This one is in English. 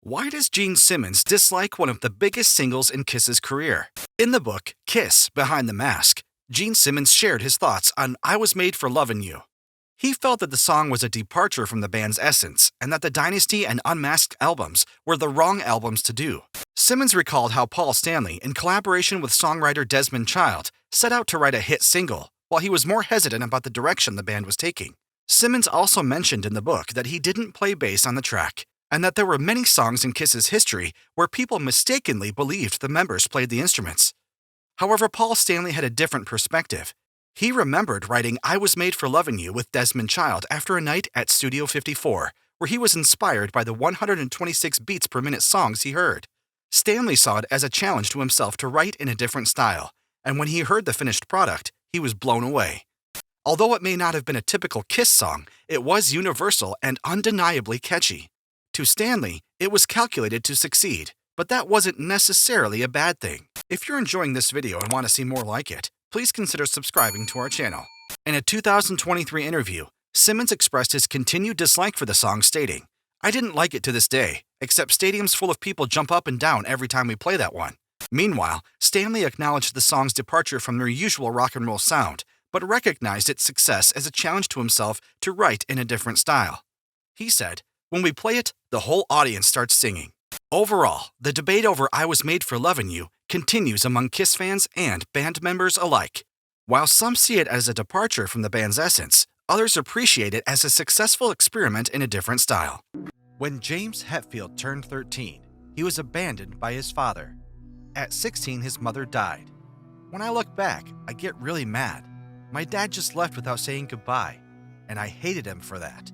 Why does Gene Simmons dislike one of the biggest singles in Kiss's career? In the book, Kiss, Behind the Mask, Gene Simmons shared his thoughts on I Was Made for Lovin You. He felt that the song was a departure from the band's essence and that the Dynasty and Unmasked albums were the wrong albums to do. Simmons recalled how Paul Stanley, in collaboration with songwriter Desmond Child, set out to write a hit single, while he was more hesitant about the direction the band was taking. Simmons also mentioned in the book that he didn't play bass on the track, and that there were many songs in Kiss's history where people mistakenly believed the members played the instruments. However, Paul Stanley had a different perspective. He remembered writing I Was Made for Lovin' You with Desmond Child after a night at Studio 54, where he was inspired by the 126 beats per minute songs he heard. Stanley saw it as a challenge to himself to write in a different style, and when he heard the finished product, he was blown away. Although it may not have been a typical Kiss song, it was universal and undeniably catchy. To Stanley, it was calculated to succeed, but that wasn't necessarily a bad thing. If you're enjoying this video and want to see more like it, please consider subscribing to our channel. In a 2023 interview, Simmons expressed his continued dislike for the song, stating, "I didn't like it to this day, except stadiums full of people jump up and down every time we play that one." Meanwhile, Stanley acknowledged the song's departure from their usual rock and roll sound, but recognized its success as a challenge to himself to write in a different style. He said, "When we play it, the whole audience starts singing." Overall, the debate over I Was Made for Lovin' You continues among Kiss fans and band members alike. While some see it as a departure from the band's essence, others appreciate it as a successful experiment in a different style. When James Hetfield turned 13, he was abandoned by his father. At 16, his mother died. When I look back, I get really mad. My dad just left without saying goodbye, and I hated him for that.